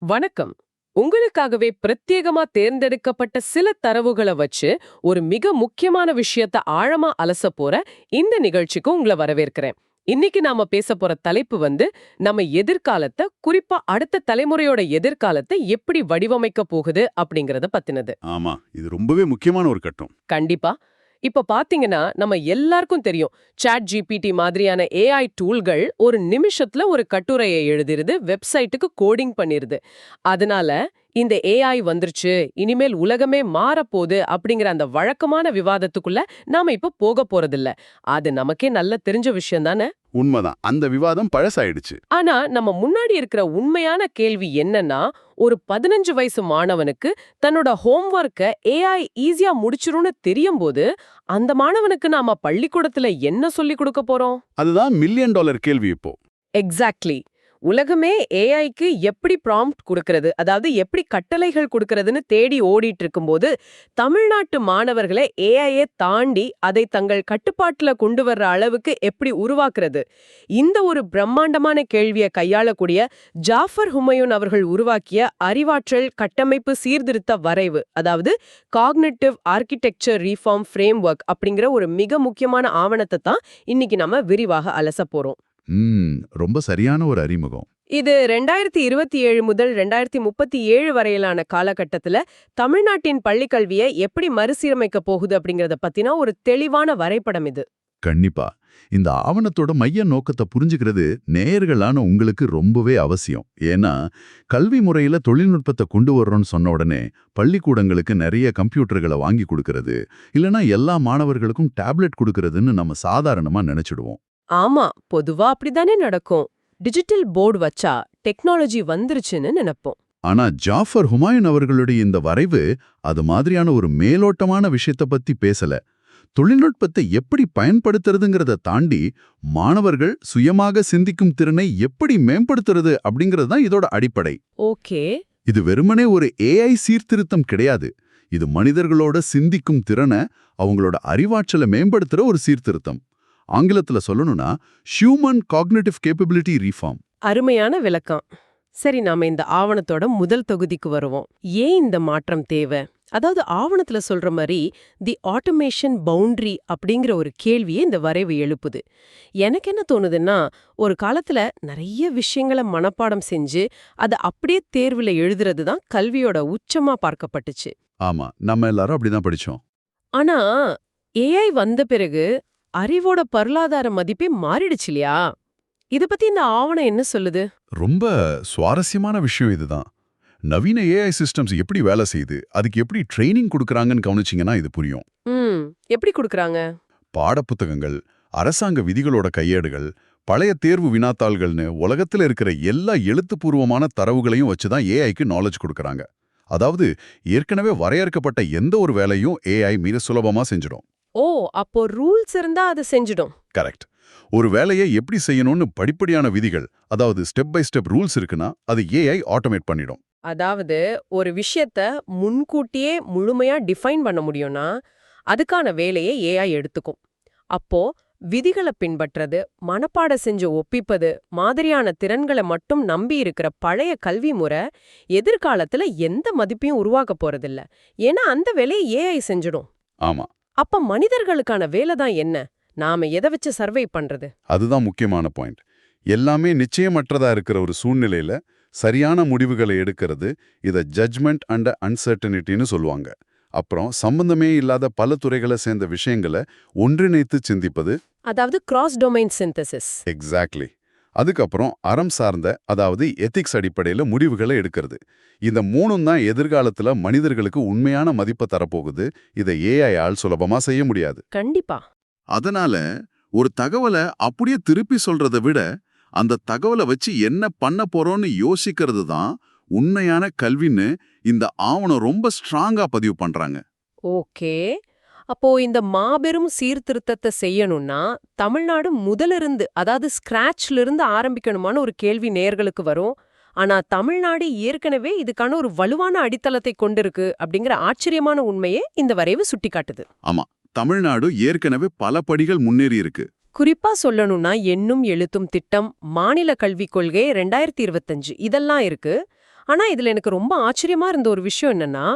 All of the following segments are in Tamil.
வணக்கம். உங்களுக்காகவே பிரத்யேகமா தேர்ந்தெடுக்கப்பட்ட சில தரவுகளை வச்சு ஒரு மிக முக்கியமான விஷயத்த ஆழமா அலச போற இந்த நிகழ்ச்சிக்கு உங்களை வரவேற்கிறேன். இன்னைக்கு நாம பேச போற தலைப்பு நம்ம எதிர்காலத்தை, குறிப்பா அடுத்த தலைமுறையோட எதிர்காலத்தை எப்படி வடிவமைக்க போகுது அப்படிங்கறத பத்தினது. ஆமா, இது ரொம்பவே முக்கியமான ஒரு கட்டம். கண்டிப்பா. இப்ப பாத்தீங்கன்னா நம்ம எல்லாருக்கும் தெரியும், சாட் ஜிபிடி மாதிரியான ஏஐ டூல்கள் ஒரு நிமிஷத்துல ஒரு கட்டுரையை எழுதிருது, வெப்சைட்டுக்கு கோடிங் பண்ணிருது. அதனால இந்த ஏஐ வந்துருச்சு, இனிமேல் உலகமே மாறப்போகுது அப்படிங்கிற அந்த வழக்கமான விவாதத்துக்குள்ள நாம இப்ப போக போறதில்ல. அது நமக்கே நல்ல தெரிஞ்ச விஷயம் தானே. உண்மைதான், அந்த விவாதம் பழசாயிடுச்சு. ஆனா நம்ம முன்னாடி இருக்கிற உண்மையான கேள்வி என்னன்னா, ஒரு 15 வயசு மாணவனுக்கு தன்னோட ஹோம்வொர்க்க ஏஐ ஈஸியா முடிச்சிரும்னு தெரியும் போது, அந்த மாணவனுக்கு நாம பள்ளிக்கூடத்துல என்ன சொல்லி கொடுக்க போறோம்? அதுதான் மில்லியன் டாலர் கேள்வி இப்போ. எக்ஸாக்ட்லி. உலகமே ஏஐக்கு எப்படி ப்ராம்ப்ட் கொடுக்கறது, அதாவது எப்படி கட்டளைகள் கொடுக்கறதுன்னு தேடி ஓடிட்டு இருக்கும்போது, தமிழ்நாட்டு மாணவர்களை ஏஐயை தாண்டி அதை தங்கள் கட்டுப்பாட்டுல கொண்டு வர்ற அளவுக்கு எப்படி உருவாக்குறது, இந்த ஒரு பிரம்மாண்டமான கேள்வியை கையாளக்கூடிய ஜாஃபர் ஹுமையூன் அவர்கள் உருவாக்கிய அறிவாற்றல் கட்டமைப்பு சீர்திருத்த வரைவு, அதாவது காக்னிட்டிவ் ஆர்கிடெக்சர் ரீஃபார்ம் ஃப்ரேம்வொர்க் அப்படிங்கிற ஒரு மிக முக்கியமான ஆவணத்தை தான் இன்னைக்கு நம்ம விரிவாக அலச போறோம். ரொம்ப சரியான ஒரு அறிமுகம். இது 2027 முதல் 2037 வரையிலான காலகட்டத்துல தமிழ்நாட்டின் பள்ளிக்கல்வியை எப்படி மறுசீரமைக்க போகுது அப்படிங்கறத பத்தினா ஒரு தெளிவான வரைபடம் இது. கண்டிப்பா. இந்த ஆவணத்தோட மைய நோக்கத்தை புரிஞ்சுக்கிறது நேயர்களான உங்களுக்கு ரொம்பவே அவசியம். ஏன்னா, கல்வி முறையில தொழில்நுட்பத்தை கொண்டு வர்றோம்னு சொன்ன உடனே பள்ளிக்கூடங்களுக்கு நிறைய கம்ப்யூட்டர்களை வாங்கி கொடுக்கறது, இல்லனா எல்லா மாணவர்களுக்கும் டேப்லெட் கொடுக்கறதுன்னு நம்ம சாதாரணமா நினைச்சிடுவோம். ஆமா, பொதுவா அப்படிதானே நடக்கும். டிஜிட்டல் போர்டு வச்சா டெக்னாலஜி வந்துருச்சுன்னு நினைப்போம். ஆனா ஜாஃபர் ஹுமாயூன் அவர்களுடைய இந்த வரைவு அது மாதிரியான ஒரு மேலோட்டமான விஷயத்த பத்தி பேசல. தொழில்நுட்பத்தை எப்படி பயன்படுத்துறதுங்கிறத தாண்டி மாணவர்கள் சுயமாக சிந்திக்கும் திறனை எப்படி மேம்படுத்துறது அப்படிங்கிறது தான் இதோட அடிப்படை. ஓகே. இது வெறுமனே ஒரு ஏஐ சீர்திருத்தம் கிடையாது. இது மனிதர்களோட சிந்திக்கும் திறனை, அவங்களோட அறிவாற்றலை மேம்படுத்துற ஒரு சீர்திருத்தம். ஆங்கிலத்துல சொல்லணும்னா ஹியூமன் காக்னிட்டிவ் கேப்பபிலிட்டி ரீஃபார்ம். அருமையான விளக்கம். சரி, நாம இந்த ஆவணத்தோட முதல் தொகுதிக்கு வருவோம். ஏன் இந்த மாற்றம் தேவை? அதாவது ஆவணத்துல சொல்ற மாதிரி தி ஆட்டோமேஷன் பவுண்டரி அப்படிங்கிற ஒரு கேள்வியை இந்த வரைவு எழுப்புது. எனக்கு என்ன தோணுதுன்னா, ஒரு காலத்துல நிறைய விஷயங்களை மனப்பாடம் செஞ்சு அதை அப்படியே தேர்வுல எழுதுறது தான் கல்வியோட உச்சமா பார்க்கப்பட்டுச்சு. ஆமா, நம்ம எல்லாரும் அப்படிதான் படிச்சோம். ஆனா ஏஐ வந்த பிறகு அறிவோட பொருளாதார மதிப்பே மாறிடுச்சு இல்லையா? இத பத்தி இந்த ஆவணம் என்ன சொல்லுது? ரொம்ப சுவாரஸ்யமான விஷயம் இதுதான். நவீன ஏஐ சிஸ்டம்ஸ் எப்படி வேலை செய்யுது, அதுக்கு எப்படி ட்ரைனிங் கொடுக்கறாங்கன்னு கவனிச்சிங்கன்னா இது புரியும். எப்படி கொடுக்கறாங்க? பாடப்புத்தகங்கள், அரசாங்க விதிகளோட கையேடுகள், பழைய தேர்வு வினாத்தாள்கள்னு உலகத்துல இருக்கிற எல்லா எழுத்துப்பூர்வமான தரவுகளையும் வச்சுதான் ஏஐக்கு நாலேஜ் கொடுக்கறாங்க. அதாவது ஏற்கனவே வரையறுக்கப்பட்ட எந்த ஒரு வேலையும் ஏஐ மிக சுலபமா செஞ்சிடும். ஓ, அப்போ ரூல்ஸ் இருந்தா அதை செஞ்சிடும். கரெக்ட். ஒரு வேலையை எப்படி செய்யணும்னு படிப்படியான விதிகள், அதாவது ஸ்டெப் பை ஸ்டெப் ரூல்ஸ் இருக்குன்னா அது ஏஐ ஆட்டோமேட் பண்ணிடும். அதாவது ஒரு விஷயத்த முன்கூட்டியே முழுமையா டிஃபைன் பண்ண முடியும்னா அதுக்கான வேலையை ஏஐ எடுத்துக்கும். அப்போ விதிகளை பின்பற்றது, மனப்பாட செஞ்சு ஒப்பிப்பது மாதிரியான திறன்களை மட்டும் நம்பி இருக்கிற பழைய கல்வி முறை எதிர்காலத்துல எந்த மதிப்பையும் உருவாக்க போறதில்ல. ஏன்னா அந்த வேலையை ஏஐ செஞ்சிடும். ஆமா. அப்ப மனிதர்களுக்கான வேலை தான் என்ன? நாம எதை வச்சு சர்வை பண்றது? அதுதான் முக்கியமான பாயிண்ட். எல்லாமே நிச்சயமற்றதா இருக்கிற ஒரு சூழ்நிலையில சரியான முடிவுகளை எடுக்கிறது, இத ஜட்ஜ்மெண்ட் அண்ட் அன்சர்டனிட்டின்னு சொல்லுவாங்க. அப்புறம் சம்பந்தமே இல்லாத பல துறைகளை சேர்ந்த விஷயங்களை ஒன்றிணைத்து சிந்திப்பது, அதாவது கிராஸ் டொமைன் சிந்தசிஸ். எக்ஸாக்ட்லி. அதுக்கப்புறம் அறம் சார்ந்த, அதாவது எத்திக்ஸ் அடிப்படையில முடிவுகளை எடுக்கிறது. இந்த மூணும் தான் எதிர்காலத்துல மனிதர்களுக்கு உண்மையான மதிப்பை தரப்போகுது. இதை ஏஐ ஆல் சுலபமா செய்ய முடியாது. கண்டிப்பா. அதனால ஒரு தகவலை அப்படியே திருப்பி சொல்றதை விட அந்த தகவலை வச்சு என்ன பண்ண போறோம்னு யோசிக்கிறது தான் உண்மையான கல்வின்னு இந்த ஆவணம் ரொம்ப ஸ்ட்ராங்கா பதிவு பண்றாங்க. ஓகே. அப்போ இந்த மாபெரும் சீர்திருத்தத்தை செய்யணும்னா தமிழ்நாடு முதலிருந்து, அதாவது ஸ்கிராச்ல இருந்து ஆரம்பிக்கணுமான ஒரு கேள்வி நேயர்களுக்கு வரும். ஆனா தமிழ்நாடு ஏற்கனவே இதுக்கான ஒரு வலுவான அடித்தளத்தை கொண்டிருக்கு அப்படிங்கிற ஆச்சரியமான உண்மையே இந்த வரைவு சுட்டிக்காட்டுது. ஆமா, தமிழ்நாடு ஏற்கனவே பல படிகள் முன்னேறி இருக்கு. குறிப்பா சொல்லணும்னா எண்ணும் எழுத்தும் திட்டம், மாநில கல்விக் கொள்கை 2025 இதெல்லாம் இருக்கு. ஆனா இதுல எனக்கு ரொம்ப ஆச்சரியமா இருந்த ஒரு விஷயம் என்னன்னா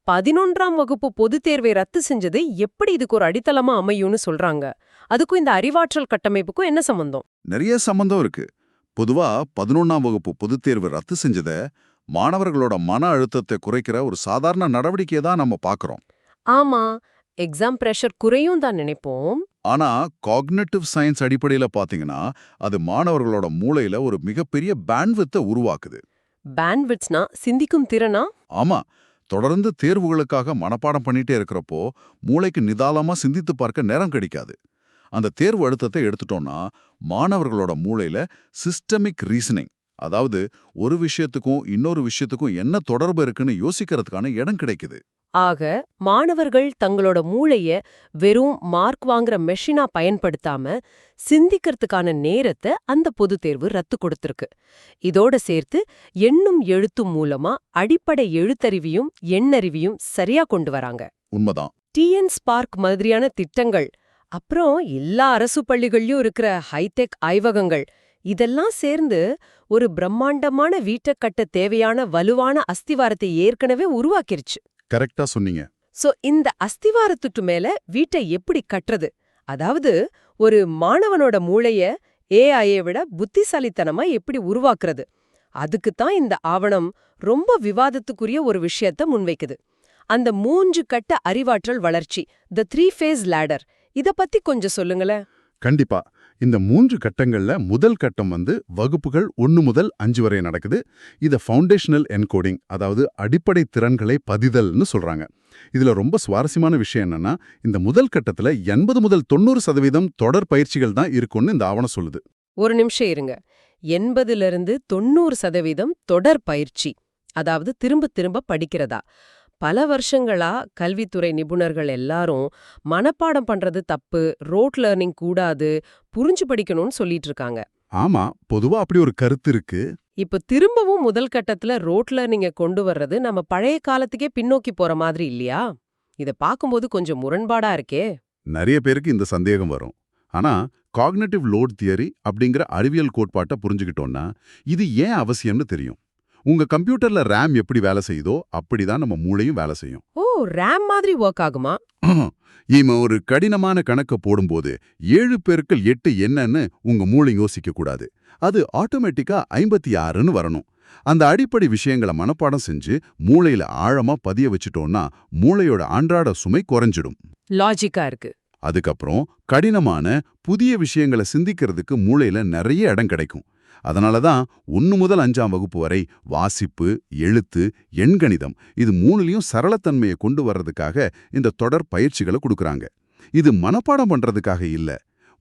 11ஆம் வகுப்பு பொதுத் தேர்வை ரத்து செஞ்சது எப்படி இதுக்கு ஒரு அடித்தளமா அமையும்னு சொல்றாங்க. அதுக்கும் இந்த அறிவாற்றல் கட்டமைப்புக்கும் என்ன சம்பந்தம்? நிறைய சம்பந்தம் இருக்கு. பொதுவா 11ஆம் வகுப்பு பொதுத் தேர்வு ரத்து செஞ்சத மாணவர்களோட மன அழுத்தத்தை குறைக்கிற ஒரு சாதாரண நடவடிக்கையை தான் நம்ம பார்க்கறோம். ஆமா, எக்ஸாம் பிரஷர் குறையும் தான் நினைப்போம். ஆனா காக்னிட்டிவ் சயின்ஸ் அடிப்படையில பாத்தீங்கன்னா அது மாணவர்களோட மூளையில ஒரு மிகப்பெரிய பேண்ட்வித்தை உருவாக்குது. பேண்ட்விட்ஸ்னா சிந்திக்கும் திறனா? ஆமா, தொடர்ந்து தேர்வுகளுக்காக மனப்பாடம் பண்ணிட்டே இருக்கிறப்போ மூளைக்கு நிதானமா சிந்தித்து பார்க்க நேரம் கிடைக்காது. அந்த தேர்வு அழுத்தத்தை எடுத்துட்டோம்னா மாணவர்களோட மூளையில சிஸ்டமிக் ரீசனிங், அதாவது ஒரு விஷயத்துக்கும் இன்னொரு விஷயத்துக்கும் என்ன தொடர்பு இருக்குன்னு யோசிக்கிறதுக்கான இடம் கிடைக்குது. ஆக மாணவர்கள் தங்களோட மூளைய வெறும் மார்க் வாங்குற மெஷினா பயன்படுத்தாம சிந்திக்கிறதுக்கான நேரத்தை அந்த பொதுத் தேர்வு ரத்து கொடுத்திருக்கு. இதோட சேர்த்து எண்ணும் எழுத்தும் மூலமா அடிப்படை எழுத்தறிவையும் எண்ணறிவையும் சரியா கொண்டு வராங்க. உண்மைதான். டிஎன் ஸ்பார்க் மாதிரியான திட்டங்கள், அப்புறம் எல்லா அரசு பள்ளிகள்லயும் இருக்கிற ஹைடெக் ஆய்வகங்கள், இதெல்லாம் சேர்ந்து ஒரு பிரம்மாண்டமான வீட்டை கட்ட தேவையான வலுவான அஸ்திவாரத்தை ஏற்கனவே உருவாக்கிருச்சு. கரெக்டா சொன்னீங்க. சோ இந்த அஸ்திவாரத்துட்டு மேல வீட்டை எப்படி கட்டுறது, அதாவது ஒரு மாணவனோட மூளைய ஏஐயை விட புத்திசாலித்தனமா எப்படி உருவாக்குறது, அதுக்குத்தான் இந்த ஆவணம் ரொம்ப விவாதத்துக்குரிய ஒரு விஷயத்த முன்வைக்குது. அந்த 3 கட்ட அறிவாற்றல் வளர்ச்சி, தி 3 phase ladder, இத பத்தி கொஞ்சம் சொல்லுங்களேன். கண்டிப்பா. இந்த 3 கட்டங்கள்ல முதல் கட்டம் வகுப்புகள் 1 முதல் 5 வரை நடக்குது. இத ஃபவுண்டேஷனல் என்கோடிங், அதாவது அடிப்படை திறன்களை பதிதல்னு சொல்றாங்க. இதுல ரொம்ப சுவாரஸ்யமான விஷயம் என்னன்னா, இந்த முதல் கட்டத்துல 80 முதல் 90% தொடர் பயிற்சிகள் தான் இருக்கும்னு இந்த ஆவணம் சொல்லுது. ஒரு நிமிஷம் இருங்க. 80லிருந்து 90% தொடர் பயிற்சி, அதாவது திரும்ப திரும்ப படிக்கிறதா? பல வருஷங்களா கல்வித்துறை நிபுணர்கள் எல்லாரும் மனப்பாடம் பண்றது தப்பு, ரோட் லேர்னிங் கூடாது, புரிஞ்சு படிக்கணும்னு சொல்லிட்டு இருக்காங்க. ஆமா, பொதுவா அப்படி ஒரு கருத்து இருக்கு. இப்ப திரும்பவும் முதல் கட்டத்துல ரோட் லேர்னிங்க கொண்டு வர்றது நம்ம பழைய காலத்துக்கே பின்னோக்கி போற மாதிரி இல்லையா? இத பாக்கும்போது கொஞ்சம் முரண்பாடா இருக்கே. நிறைய பேருக்கு இந்த சந்தேகம் வரும். ஆனா காக்னிட்டிவ் லோட் தியரி அப்படிங்கிற அறிவியல் கோட்பாட்டை புரிஞ்சுக்கிட்டோம்னா இது ஏன் அவசியம்னு தெரியும். உங்க கம்ப்யூட்டர்ல ரேம் எப்படி வேலை செய்யுதோ அப்படிதான் நம்ம மூளையும் வேலை செய்யும். ஓ, ரேம் மாதிரி ஒர்க் ஆகுமா? இவன் ஒரு கடினமான கணக்கை போடும்போது 7 பெருக்கல் 8 என்னன்னு உங்க மூளை யோசிக்க கூடாது. அது ஆட்டோமேட்டிக்கா 56ன்னு வரணும். அந்த அடிப்படை விஷயங்களை மனப்பாடம் செஞ்சு மூளையில ஆழமா பதிய வச்சுட்டோம்னா மூளையோட அன்றாட சுமை குறைஞ்சிடும். லாஜிக்கா இருக்கு. அதுக்கப்புறம் கடினமான புதிய விஷயங்களை சிந்திக்கிறதுக்கு மூளையில நிறைய இடம் கிடைக்கும். அதனால தான் 1 முதல் 5ஆம் வகுப்பு வரை வாசிப்பு, எழுத்து, எண்கணிதம் இது 3லயும் சரளத்தன்மையை கொண்டு வர்றதுக்காக இந்த தொடர் பயிற்சிகளை கொடுக்கறாங்க. இது மனப்பாடம் பண்றதுக்காக இல்ல,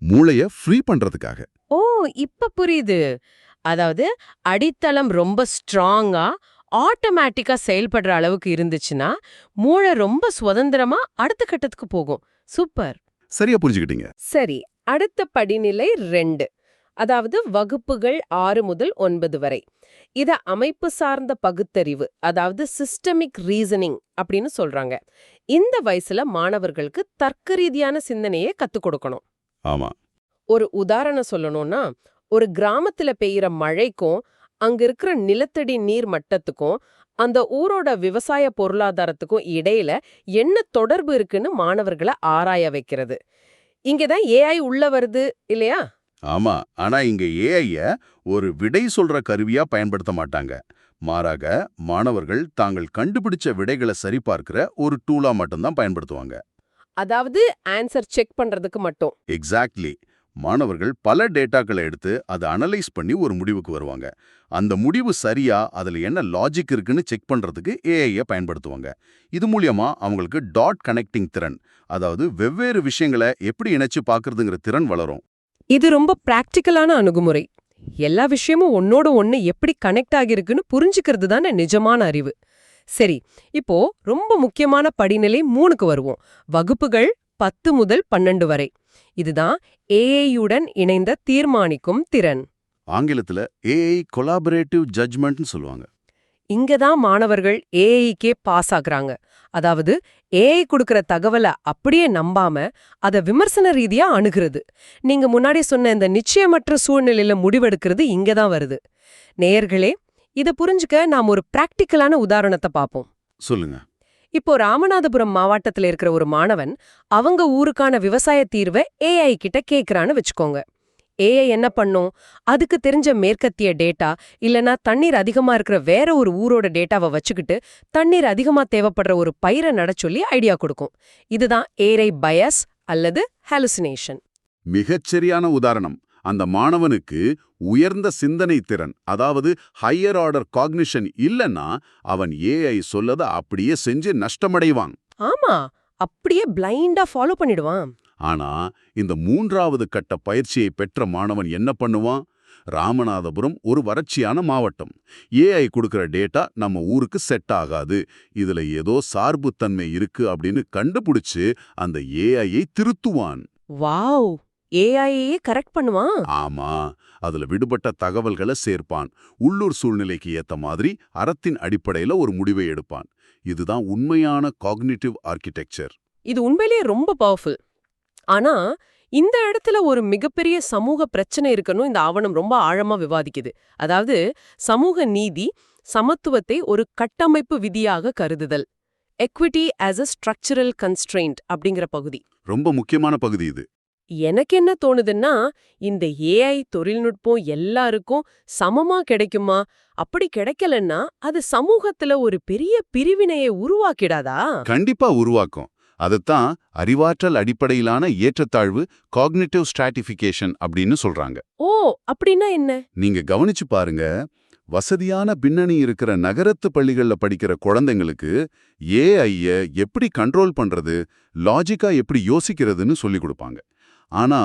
மூளைய ஃப்ரீ பண்றதுக்காக. ஓ, இப்ப புரியுது. அதாவது அடித்தளம் ரொம்ப ஸ்ட்ராங்கா ஆட்டோமேட்டிக்கா செயல்படுற அளவுக்கு இருந்துச்சுன்னா மூளை ரொம்ப சுதந்திரமா அடுத்த கட்டத்துக்கு போகும். சூப்பர். சரியா புரிஞ்சுக்கிட்டீங்க. சரி, அடுத்த படிநிலை 2, அதாவது வகுப்புகள் 6 முதல் 9 வரை. இத அமைப்பு சார்ந்த பகுத்தறிவு, அதாவது சிஸ்டமிக் ரீசனிங் அப்படின்னு சொல்றாங்க. இந்த வயசுல மாணவர்களுக்கு தர்க்க ரீதியான சிந்தனையை கத்துக் கொடுக்கணும். ஆமா. ஒரு உதாரணம் சொல்லணும்னா, ஒரு கிராமத்துல பெய்யற மழைக்கும் அங்க இருக்கிற நிலத்தடி நீர் மட்டத்துக்கும் அந்த ஊரோட விவசாய பொருளாதாரத்துக்கும் இடையில என்ன தொடர்பு இருக்குன்னு மாணவர்களை ஆராய வைக்கிறது. இங்கதான் ஏஐ உள்ள வருது இல்லையா? ஆமா, ஆனா இங்க ஏஐய ஒரு விடை சொல்ற கருவியா பயன்படுத்த மாட்டாங்க. மாறாக மாணவர்கள் தாங்கள் கண்டுபிடிச்ச விடைகளை சரிபார்க்கிற ஒரு டூலா மட்டும்தான் பயன்படுத்துவாங்க. அதாவது ஆன்சர் செக் பண்றதுக்கு மட்டும். எக்ஸாக்ட்லி. மாணவர்கள் பல டேட்டாக்களை எடுத்து அதை அனலைஸ் பண்ணி ஒரு முடிவுக்கு வருவாங்க. அந்த முடிவு சரியா, அதுல என்ன லாஜிக் இருக்குன்னு செக் பண்றதுக்கு ஏஐய பயன்படுத்துவாங்க. இது மூலியமா அவங்களுக்கு டாட் கனெக்டிங் திறன், அதாவது வெவ்வேறு விஷயங்களை எப்படி இணைச்சு பார்க்கறதுங்கிற திறன் வளரும். இது ரொம்ப பிராக்டிக்கலான அணுகுமுறை. எல்லா விஷயமும் ஒன்னோட ஒன்னு எப்படி கனெக்ட் ஆகிருக்குன்னு புரிஞ்சுக்கிறது தானே நிஜமான அறிவு. சரி, இப்போ ரொம்ப முக்கியமான படிநிலை 3க்கு வருவோம். வகுப்புகள் 10 முதல் 12 வரை. இதுதான் ஏஐயுடன் இணைந்த தீர்மானிக்கும் திறன். ஆங்கிலத்துல ஏஐ கொலாபரேட்டிவ் ஜட்ஜ்மெண்ட்னு சொல்லுவாங்க. இங்கதான் மாணவர்கள் ஏஐக்கே பாஸ் ஆகுறாங்க. அதாவது ஏஐ கொடுக்கிற தகவலை அப்படியே நம்பாம அத விமர்சன ரீதியா அணுகிறது. நீங்க முன்னாடி சொன்ன இந்த நிச்சயமற்ற சூழ்நிலையில முடிவெடுக்கிறது இங்கதான் வருது. நேயர்களே, இத புரிஞ்சுக்க நாம் ஒரு பிராக்டிக்கலான உதாரணத்தை பார்ப்போம். சொல்லுங்க. இப்போ ராமநாதபுரம் மாவட்டத்துல இருக்கிற ஒரு மாணவன் அவங்க ஊருக்கான விவசாய தீர்வை ஏஐ கிட்ட கேக்குறான்னு வச்சுக்கோங்க. ஏஐ என்ன பண்ணும்? அதுக்கு தெரிஞ்ச மேற்கத்திய டேட்டா இல்லனா தண்ணீர் அதிகமா இருக்கிற வேற ஒரு ஊரோட டேட்டாவை வச்சுக்கிட்டு தண்ணீர் அதிகமா தேவைப்படுற ஒரு பயிரை நட சொல்லி ஐடியா கொடுக்கும். இதுதான் ஏஐ பயஸ் அல்லது ஹாலுசினேஷன். மிகச்சரியான உதாரணம். அந்த மாணவனுக்கு உயர்ந்த சிந்தனை திறன், அதாவது ஹையர் ஆர்டர் காக்னிஷன் இல்லைன்னா அவன் ஏஐ சொல்லத அப்படியே செஞ்சு நஷ்டமடைவான். ஆமா, அப்படியே பிளைண்டா ஃபாலோ பண்ணிடுவான். ஆனா இந்த 3வது கட்ட பயிற்சியை பெற்ற மாணவன் என்ன பண்ணுவான்? ராமநாதபுரம் ஒரு வறட்சியான மாவட்டம். ஏஐ கொடுக்கிற டேட்டா நம்ம ஊருக்கு செட் ஆகாது, இதுல ஏதோ சார்புத்தன்மை இருக்கு அப்படின்னு கண்டுபிடிச்சு அந்த ஏஐயை திருத்துவான். வாவ், ஏஐயே கரெக்ட் பண்ணுவான். ஆமா, அதுல விடுபட்ட தகவல்களை சேர்ப்பான். உள்ளூர் சூழ்நிலைக்கு ஏத்த மாதிரி அறத்தின் அடிப்படையில ஒரு முடிவை எடுப்பான். இதுதான் உண்மையான காக்னிட்டிவ் ஆர்கிடெக்சர். இது உண்மையிலேயே ரொம்ப பவர்ஃபுல். ஆனா இந்த இடத்துல ஒரு மிகப்பெரிய சமூக பிரச்சனை இருக்குன்னு இந்த ஆவணம் ரொம்ப ஆழமா விவாதிக்குது. அதாவது சமூக நீதி, சமத்துவத்தை ஒரு கட்டமைப்பு விதியாக கருதுதல், equity as a structural constraint அப்படிங்கிற பகுதி ரொம்ப முக்கியமான பகுதி இது. எனக்கு என்ன தோணுதுன்னா, இந்த ஏஐ தொழில்நுட்பம் எல்லாருக்கும் சமமா கிடைக்குமா? அப்படி கிடைக்கலன்னா அது சமூகத்துல ஒரு பெரிய பிரிவினையை உருவாக்கிடாதா? கண்டிப்பா உருவாக்கும். அதுதான் அறிவாற்றல் அடிப்படையிலான ஏற்றத்தாழ்வு, காக்னிட்டிவ் ஸ்ட்ராட்டிஃபிகேஷன் அப்படின்னு சொல்றாங்க. ஓ, அப்படின்னா என்ன? நீங்க கவனிச்சு பாருங்க. வசதியான பின்னணி இருக்கிற நகரத்து பள்ளிகள்ல படிக்கிற குழந்தைங்களுக்கு ஏஐய எப்படி கண்ட்ரோல் பண்றது, லாஜிக்கா எப்படி யோசிக்கிறதுன்னு சொல்லிக் கொடுப்பாங்க. ஆனா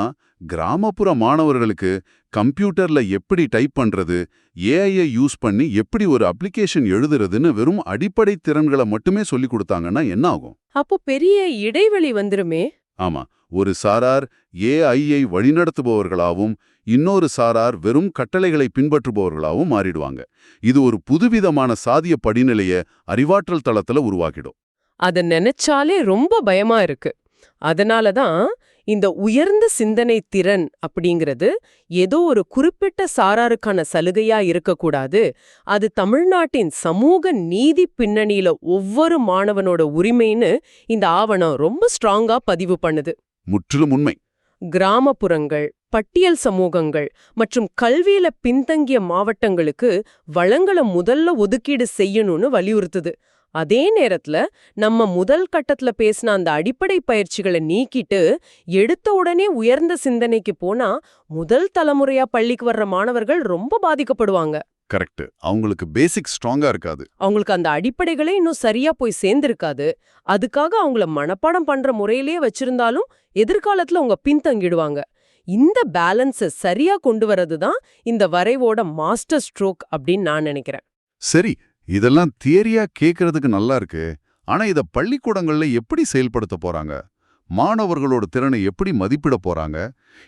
கிராமப்புற மாணவர்களுக்கு கம்ப்யூட்டர்ல எப்படி டைப் பண்றது, ஏஐயை யூஸ் பண்ணி எப்படி ஒரு அப்ளிகேஷன் எழுதுறதுன்னு வெறும் அடிப்படை திறன்களை மட்டுமே சொல்லிக் கொடுத்தாங்கன்னா என்ன ஆகும்? அப்போ பெரிய இடைவெளி வந்துருமே. ஆமா, ஒரு சாரார் ஏஐயை வழிநடத்துபவர்களாவும் இன்னொரு சாரார் வெறும் கட்டளைகளை பின்பற்றுபவர்களாவும் மாறிடுவாங்க. இது ஒரு புதுவிதமான சாதிய படிநிலைய அறிவாற்றல் தளத்துல உருவாக்கிடும். அத நினைச்சாலே ரொம்ப பயமா இருக்கு. அதனாலதான் இந்த உயர்ந்த சிந்தனை திறன் அப்படிங்கிறது ஏதோ ஒரு குறிப்பிட்ட சாராருக்கான சலுகையா இருக்கக்கூடாது. அது தமிழ்நாட்டின் சமூக நீதி பின்னணியில ஒவ்வொரு மாணவனோட உரிமைன்னு இந்த ஆவணம் ரொம்ப ஸ்ட்ராங்கா பதிவு பண்ணுது. முற்றிலும் உண்மை. கிராமப்புறங்கள், பட்டியல் சமூகங்கள் மற்றும் கல்வியில பின்தங்கிய மாவட்டங்களுக்கு வளங்களை முதல்ல ஒதுக்கீடு செய்யணும்னு வலியுறுத்துது. அதே நேரத்துல நம்ம முதல் கட்டத்துல பேசின அந்த அடிப்படை பயிற்சிகளை நீக்கிட்டு எடுத்த உடனே உயர்ந்த சிந்தனைக்கு போனா முதல் தலைமுறையா பள்ளிக்கு வர்ற மாணவர்கள் ரொம்ப பாதிக்கப்படுவாங்க. கரெக்ட். அவங்களுக்கு பேசிக் ஸ்ட்ராங்கா இருக்காது. அவங்களுக்கு அந்த அடிப்படைகளே இன்னும் சரியா போய் சேர்ந்திருக்காது. அதுக்காக அவங்கள மனப்பாடம் பண்ற முறையிலேயே வச்சிருந்தாலும் எதிர்காலத்துல அவங்க பின்தங்கிடுவாங்க. இந்த பேலன்ஸை சரியா கொண்டு வரதுதான் இந்த வரைவோட மாஸ்டர் ஸ்ட்ரோக் அப்படின்னு நான் நினைக்கிறேன். சரி, இதெல்லாம் தியரியா கேட்கறதுக்கு நல்லா இருக்கு. ஆனா இத பள்ளிக்கூடங்கள்ல எப்படி செயல்படுத்த போறாங்க? மாணவர்களோட திறனை எப்படி மதிப்பிட போறாங்க?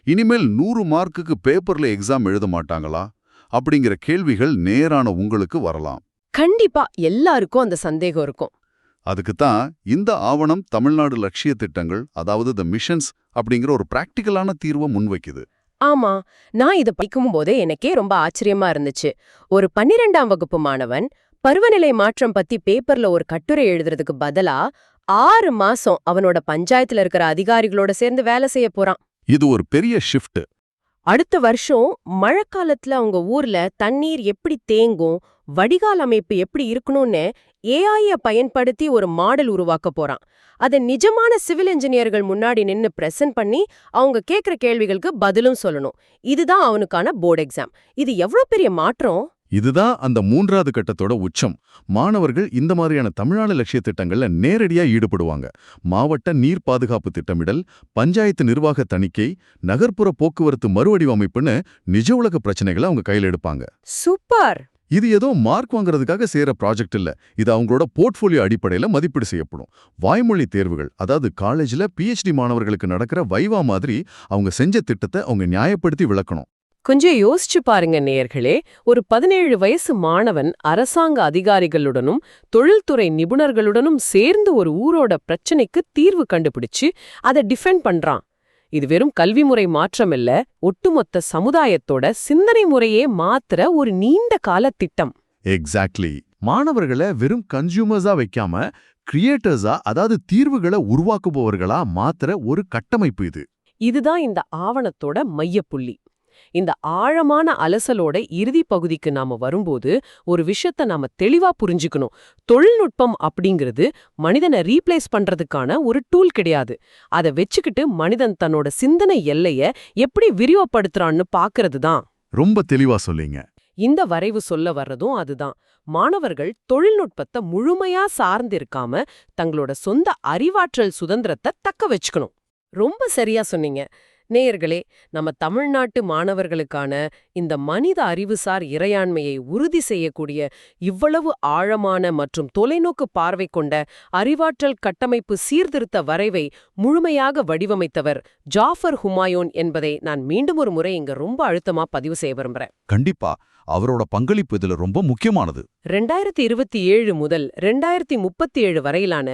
இனிமேல் 100 மார்க்குக்கு பேப்பர்ல எக்ஸாம் எழுத மாட்டாங்களா? அப்படிங்கிற கேள்விகள் நேரான உங்களுக்கு வரலாம். கண்டிப்பா எல்லாருக்கும் அந்த சந்தேகம் இருக்கும். அதுக்குத்தான் இந்த ஆவணம் தமிழ்நாடு லட்சிய திட்டங்கள், அதாவது தி மிஷன்ஸ் அப்படிங்கிற ஒரு பிராக்டிக்கலான தீர்வை முன்வைக்குது. ஆமா, நான் இத படிக்கும் போதே எனக்கே ரொம்ப ஆச்சரியமா இருந்துச்சு. ஒரு 12ஆம் வகுப்பு மாணவன் பருவநிலை மாற்றம் பத்தி பேப்பர்ல ஒரு கட்டுரை எழுதுறதுக்கு பதிலா 6 மாசம் அவனோட பஞ்சாயத்துல இருக்கிற அதிகாரிகளோட சேர்ந்து வேலை செய்ய போறான். இது ஒரு பெரிய ஷிஃப்ட். அடுத்த வருஷம் மழைக்காலத்துல அவங்க ஊர்ல தண்ணீர் எப்படி தேங்கும், வடிகால் அமைப்பு எப்படி இருக்கணும்னு ஏஐய பயன்படுத்தி ஒரு மாடல் உருவாக்க போறான். அதை நிஜமான சிவில் இன்ஜினியர்கள் முன்னாடி நின்னு பிரசன்ட் பண்ணி அவங்க கேக்குற கேள்விகளுக்கு பதிலும் சொல்லணும். இதுதான் அவனுக்கான போர்டு எக்ஸாம். இது எவ்வளவு பெரிய மாற்றம்! இதுதான் அந்த 3வது கட்டத்தோட உச்சம். மாணவர்கள் இந்த மாதிரியான தமிழ்நாடு லட்சிய திட்டங்கள்ல நேரடியா ஈடுபடுவாங்க. மாவட்ட நீர் பாதுகாப்பு திட்டமிடல், பஞ்சாயத்து நிர்வாக தணிக்கை, நகர்ப்புற போக்குவரத்து மறுவடிவமைப்புன்னு நிஜ உலக பிரச்சனைகளை அவங்க கையில் எடுப்பாங்க. சூப்பர்! இது ஏதோ மார்க் வாங்குறதுக்காக செய்யற ப்ராஜெக்ட் இல்ல. இது அவங்களோட போர்ட்ஃபோலியோ அடிப்படையில மதிப்பீடு செய்யப்படும். வாய்மொழி தேர்வுகள், அதாவது காலேஜ்ல PhD மாணவர்களுக்கு நடக்கிற வைவா மாதிரி அவங்க செஞ்ச திட்டத்தை அவங்க நியாயப்படுத்தி விளக்கணும். கொஞ்சம் யோசிச்சு பாருங்க நேயர்களே. ஒரு 17 வயசு மாணவன் அரசாங்க அதிகாரிகளுடனும் தொழில்துறை நிபுணர்களுடனும் சேர்ந்து ஒரு ஊரோட பிரச்சனைக்கு தீர்வு கண்டுபிடிச்சு அதை டிஃபெண்ட் பண்றான். இது வெறும் கல்வி முறை மாற்றம் இல்ல, ஒட்டுமொத்த சமுதாயத்தோட சிந்தனை முறையே மாத்துற ஒரு நீண்ட கால திட்டம். எக்ஸாக்ட்லி. மாணவர்களை வெறும் கன்சியூமர்ஸா வைக்காம கிரியேட்டர்ஸா, அதாவது தீர்வுகளை உருவாக்குபவர்களா மாத்துற ஒரு கட்டமைப்பு இது. இதுதான் இந்த ஆவணத்தோட மையப்புள்ளி. இந்த ஆழமான அலசலோட இறுதி பகுதிக்கு நாம வரும்போது ஒரு விஷயத்த நாம தெளிவா புரிஞ்சுக்கணும். தொழில்நுட்பம் அப்படிங்கிறது மனிதனை ரீப்ளேஸ் பண்றதுக்கான ஒரு டூல் கிடையாது. அதை வச்சுக்கிட்டு மனிதன் தன்னோட சிந்தனை எல்லைய எப்படி விரிவுபடுத்துறான்னு பாக்குறது தான். ரொம்ப தெளிவா சொல்லிங்க. இந்த வரைவு சொல்ல வர்றதும் அதுதான். மாணவர்கள் தொழில்நுட்பத்தை முழுமையா சார்ந்திருக்காம தங்களோட சொந்த அறிவாற்றல் சுதந்திரத்தை தக்க வச்சுக்கணும். ரொம்ப சரியா சொன்னீங்க. நேயர்களே, நம்ம தமிழ்நாட்டு மாணவர்களுக்கான இந்த மனித அறிவுசார் இறையாண்மையை உறுதி செய்யக்கூடிய இவ்வளவு ஆழமான மற்றும் தொலைநோக்கு பார்வை கொண்ட அறிவாற்றல் கட்டமைப்பு சீர்திருத்த வரைவை முழுமையாக வடிவமைத்தவர் ஜாஃபர் ஹுமாயூன் என்பதை நான் மீண்டும் ஒரு முறை இங்க ரொம்ப அழுத்தமா பதிவு செய்ய விரும்புறேன். கண்டிப்பா அவரோட பங்களிப்பு இதுல ரொம்ப முக்கியமானது. 2027 முதல் 2037 வரையிலான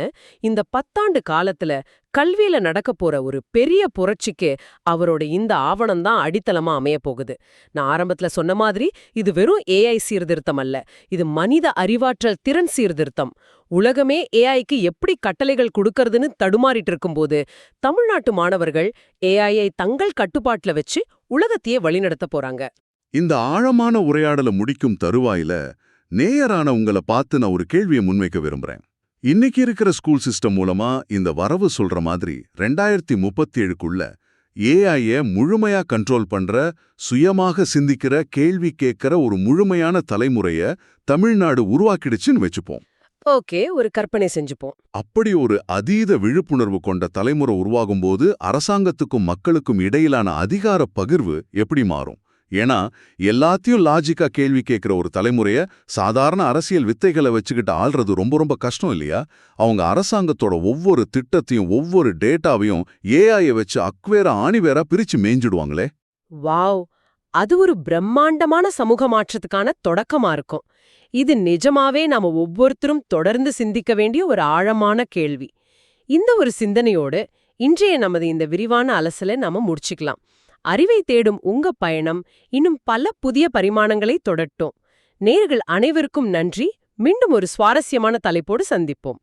இந்த 10 ஆண்டு காலத்துல கல்வியில நடக்க போற ஒரு பெரிய புரட்சிக்கு அவரோட இந்த ஆவணம் தான் அடித்தளமா அமைய போகுது. நான் ஆரம்பத்துல சொன்ன மாதிரி இது வெறும் ஏஐ சீர்திருத்தம் அல்ல, இது மனித அறிவாற்றல் திறன் சீர்திருத்தம். உலகமே ஏஐக்கு எப்படி கட்டளைகள் கொடுக்கறதுன்னு தடுமாறிட்டு இருக்கும்போது தமிழ்நாட்டு மாணவர்கள் ஏஐயை தங்கள் கட்டுப்பாட்டுல வச்சு உலகத்தையே வழிநடத்த போறாங்க. இந்த ஆழமான உரையாடலை முடிக்கும் தருவாயில நேயரான உங்களை பார்த்து நான் ஒரு கேள்வியை முன்வைக்க விரும்புறேன். இன்னைக்கு இருக்கிற ஸ்கூல் சிஸ்டம் மூலமா இந்த வரவு சொல்ற மாதிரி 2037க்குள்ள ஏஐய முழுமையா கண்ட்ரோல் பண்ற, சுயமாக சிந்திக்கிற, கேள்வி கேட்கிற ஒரு முழுமையான தலைமுறைய தமிழ்நாடு உருவாக்கிடுச்சுன்னு வச்சுப்போம். ஓகே, ஒரு கற்பனை செஞ்சுப்போம். அப்படி ஒரு அதீத விழிப்புணர்வு கொண்ட தலைமுறை உருவாகும்போது அரசாங்கத்துக்கும் மக்களுக்கும் இடையிலான அதிகார பகிர்வு எப்படி மாறும்? ஏன்னா எல்லாத்தையும் லாஜிக்கா கேள்வி கேட்கிற ஒரு தலைமுறைய சாதாரண அரசியல் வித்தைகளை வச்சுக்கிட்டு ஆள்றது ரொம்ப ரொம்ப கஷ்டம் இல்லையா? அவங்க அரசாங்கத்தோட ஒவ்வொரு திட்டத்தையும் ஒவ்வொரு டேட்டாவையும் ஏஐய வச்சு அக்வேரா ஆணிவேரா பிரிச்சு மேய்ஞ்சிடுவாங்களே. வாவ், அது ஒரு பிரம்மாண்டமான சமூக மாற்றத்துக்கான தொடக்கமா இருக்கும். இது நிஜமாவே நாம ஒவ்வொருத்தரும் தொடர்ந்து சிந்திக்க வேண்டிய ஒரு ஆழமான கேள்வி. இந்த ஒரு சிந்தனையோடு இன்றைய நமது இந்த விரிவான அலசலை நாம முடிச்சுக்கலாம். அறிவை தேடும் உங்க பயணம் இன்னும் பல புதிய பரிமாணங்களை தொடட்டும். நேயர்கள் அனைவருக்கும் நன்றி. மீண்டும் ஒரு சுவாரஸ்யமான தலைப்போடு சந்திப்போம்.